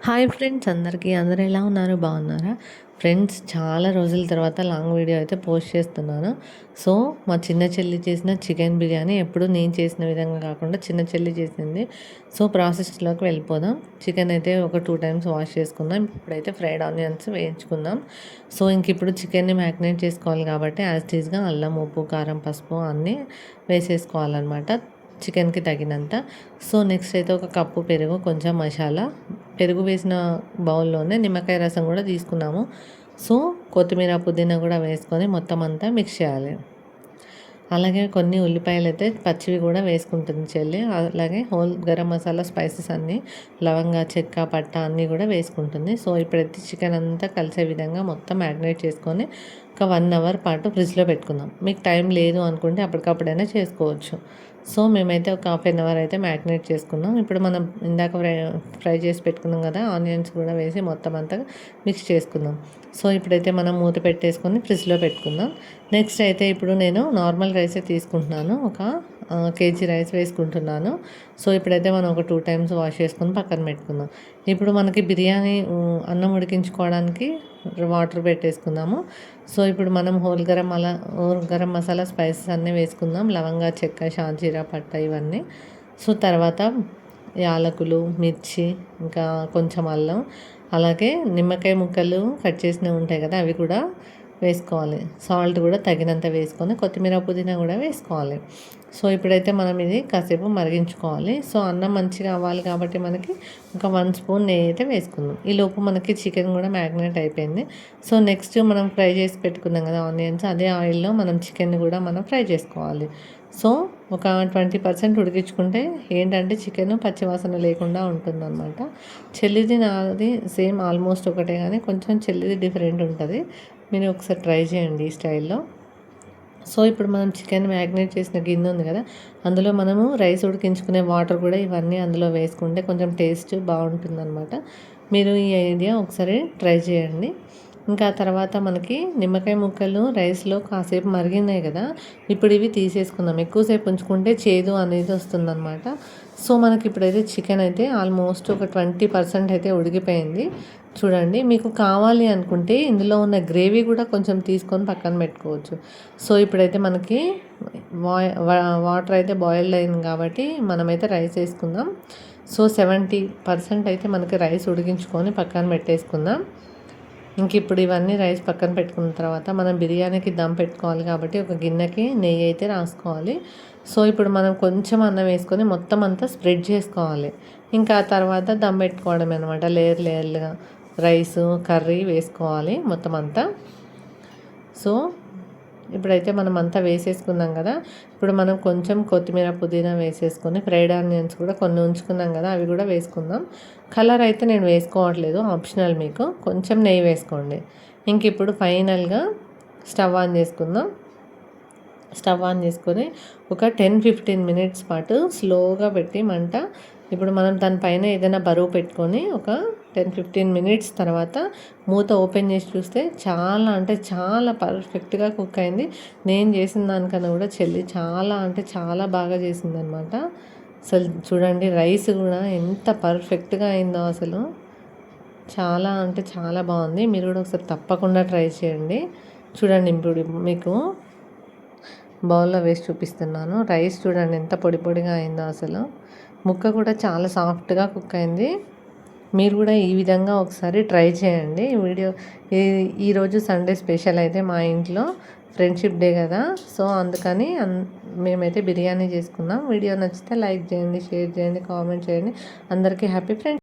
Hi friends, అందరూ ఎలా ఉన్నారు? బాగున్నారా ఫ్రెండ్స్? చాలా రోజుల తర్వాత లాంగ్ వీడియో అయితే పోస్ట్ చేస్తున్నాను. సో మా చిన్న చెల్లి చేసిన చికెన్ బిర్యానీ ఎప్పుడు నేను చేసిన విధంగా కాకుండా చిన్న చెల్లి చేసింది. సో ప్రాసెస్లోకి వెళ్ళిపోదాం. చికెన్ అయితే ఒక 2 టైమ్స్ వాష్ చేసుకుందాం. ఇప్పుడైతే ఫ్రైడ్ ఆనియన్స్ వేయించుకుందాం. సో ఇంక ఇప్పుడు చికెన్ని మ్యారినేట్ చేసుకోవాలి కాబట్టి యాజ్ టీజ్గా అల్లం, ఉప్పు, కారం, పసుపు అన్నీ వేసేసుకోవాలన్నమాట చికెన్కి తగినంత. సో నెక్స్ట్ అయితే ఒక కప్పు పెరుగు, కొంచెం మసాలా, పెరుగు వేసిన బౌల్లోనే నిమ్మకాయ రసం కూడా తీసుకున్నాము. సో కొత్తిమీర, పుదీనా కూడా వేసుకొని మొత్తం అంతా మిక్స్ చేయాలి. అలాగే కొన్ని ఉల్లిపాయలు అయితే పచ్చివి కూడా వేసుకుంటుంది చెల్లి. అలాగే హోల్ గరం మసాలా స్పైసెస్ అన్నీ, లవంగా, చెక్క, పట్ట అన్నీ కూడా వేసుకుంటుంది. సో ఇప్పుడైతే చికెన్ అంతా కలిసే విధంగా మొత్తం మ్యారినేట్ చేసుకొని ఒక 1 అవర్ పాటు ఫ్రిడ్జ్లో పెట్టుకుందాం. మీకు టైం లేదు అనుకుంటే అప్పటికప్పుడైనా చేసుకోవచ్చు. సో మేమైతే ఒక 1/2 అవర్ అయితే మ్యారినేట్ చేసుకున్నాం. ఇప్పుడు మనం ఇందాక ఫ్రై చేసి పెట్టుకున్నాం కదా, ఆనియన్స్ కూడా వేసి మొత్తం అంతా మిక్స్ చేసుకుందాం. సో ఇప్పుడైతే మనం మూత పెట్టేసుకొని ఫ్రిడ్జ్లో పెట్టుకుందాం. నెక్స్ట్ అయితే ఇప్పుడు నేను నార్మల్ రైసే తీసుకుంటున్నాను. ఒక కేజీ రైస్ వేసుకుంటున్నాను. సో ఇప్పుడైతే మనం ఒక 2 టైమ్స్ వాష్ చేసుకొని పక్కన పెట్టుకుందాం. ఇప్పుడు మనకి బిర్యానీ అన్నం ఉడికించుకోవడానికి వాటర్ పెట్టేసుకుందాము. సో ఇప్పుడు మనం హోల్ గరం మసాలా స్పైసెస్ అన్నీ వేసుకుందాం. లవంగా, చెక్క, షాజీరా, పట్ట ఇవన్నీ. సో తర్వాత యాలకులు, మిర్చి, ఇంకా కొంచెం అల్లం, అలాగే నిమ్మకాయ ముక్కలు కట్ చేసినవి ఉంటాయి కదా, అవి కూడా వేసుకోవాలి. సాల్ట్ కూడా తగినంత వేసుకొని కొత్తిమీర, పుదీనా కూడా వేసుకోవాలి. సో ఇప్పుడైతే మనం ఇది కాసేపు మరిగించుకోవాలి. సో అన్నం మంచిగా అవ్వాలి కాబట్టి మనకి ఒక 1 స్పూన్ నెయ్యి అయితే వేసుకుందాం. ఈలోపు మనకి చికెన్ కూడా మ్యారినేట్ అయిపోయింది. సో నెక్స్ట్ మనం ఫ్రై చేసి పెట్టుకున్నాం కదా ఆనియన్స్, అదే ఆయిల్లో మనం చికెన్ కూడా మనం ఫ్రై చేసుకోవాలి. సో ఒక 20% ఉడికించుకుంటే ఏంటంటే చికెన్ పచ్చివాసన లేకుండా ఉంటుందన్నమాట. చెల్లిది నాది సేమ్ ఆల్మోస్ట్ ఒకటే, కానీ కొంచెం చెల్లిది డిఫరెంట్ ఉంటుంది. మీరు ఒకసారి ట్రై చేయండి ఈ స్టైల్లో. సో ఇప్పుడు మనం చికెన్ మ్యారినేట్ చేసిన గిన్నె ఉంది కదా, అందులో మనము రైస్ ఉడికించుకునే వాటర్ కూడా ఇవన్నీ అందులో వేసుకుంటే కొంచెం టేస్ట్ బాగుంటుందన్నమాట. మీరు ఈ ఐడియా ఒకసారి ట్రై చేయండి. ఇంకా తర్వాత మనకి నిమ్మకాయ ముక్కలు రైస్లో కాసేపు మరిగినాయి కదా, ఇప్పుడు ఇవి తీసేసుకుందాం. ఎక్కువసేపు ఉంచుకుంటే చేదు అనేది వస్తుందన్నమాట. సో మనకి ఇప్పుడైతే చికెన్ అయితే ఆల్మోస్ట్ ఒక 20% అయితే ఉడికిపోయింది. చూడండి, మీకు కావాలి అనుకుంటే ఇందులో ఉన్న గ్రేవీ కూడా కొంచెం తీసుకొని పక్కన పెట్టుకోవచ్చు. సో ఇప్పుడైతే మనకి వాటర్ అయితే బాయిల్డ్ అయింది కాబట్టి మనమైతే రైస్ వేసుకుందాం. సో 70% అయితే మనకి రైస్ ఉడికించుకొని పక్కన పెట్టేసుకుందాం. ఇంక ఇప్పుడు ఇవన్నీ రైస్ పక్కన పెట్టుకున్న తర్వాత మనం బిర్యానీకి దమ్ పెట్టుకోవాలి కాబట్టి ఒక గిన్నెకి నెయ్యి అయితే రాసుకోవాలి. సో ఇప్పుడు మనం కొంచెం అన్నం వేసుకొని మొత్తం అంతా స్ప్రెడ్ చేసుకోవాలి. ఇంకా ఆ తర్వాత దమ్ పెట్టుకోవడం అనమాట. లేయర్లుగా రైసు, కర్రీ వేసుకోవాలి మొత్తం అంతా. సో ఇప్పుడైతే మనం అంతా వేసేసుకున్నాం కదా, ఇప్పుడు మనం కొంచెం కొత్తిమీర, పుదీనా వేసేసుకొని ఫ్రైడ్ ఆనియన్స్ కూడా కొన్ని ఉంచుకున్నాం కదా, అవి కూడా వేసుకుందాం. కలర్ అయితే నేను వేసుకోవట్లేదు, ఆప్షనల్, మీకు కొంచెం నెయ్యి వేసుకోండి. ఇంక ఇప్పుడు ఫైనల్గా స్టవ్ ఆన్ చేసుకుందాం. స్టవ్ ఆన్ చేసుకొని ఒక 10-15 మినిట్స్ పాటు స్లోగా పెట్టి మంట. ఇప్పుడు మనం దానిపైన ఏదైనా బరువు పెట్టుకొని ఒక 10-15 మినిట్స్ తర్వాత మూత ఓపెన్ చేసి చూస్తే చాలా అంటే చాలా పర్ఫెక్ట్గా కుక్ అయింది. నేను చేసిన దానికన్నా కూడా చెల్లి చాలా అంటే చాలా బాగా చేసిందనమాట. అసలు చూడండి, రైస్ కూడా ఎంత పర్ఫెక్ట్గా అయిందో అసలు. చాలా అంటే చాలా బాగుంది. మీరు కూడా ఒకసారి తప్పకుండా ట్రై చేయండి. చూడండి, ఇప్పుడు మీకు బౌల్లో వేసి చూపిస్తున్నాను. రైస్ చూడండి ఎంత పొడి పొడిగా అయిందో అసలు. ముక్క కూడా చాలా సాఫ్ట్గా కుక్ అయింది. మీరు కూడా ఈ విధంగా ఒకసారి ట్రై చేయండి. ఈరోజు సండే స్పెషల్ అయితే మా ఇంట్లో ఫ్రెండ్షిప్ డే కదా, సో అందుకని మేమైతే బిర్యానీ చేసుకున్నాం. వీడియో నచ్చితే లైక్ చేయండి, షేర్ చేయండి, కామెంట్ చేయండి. అందరికీ హ్యాపీ ఫ్రెండ్స్.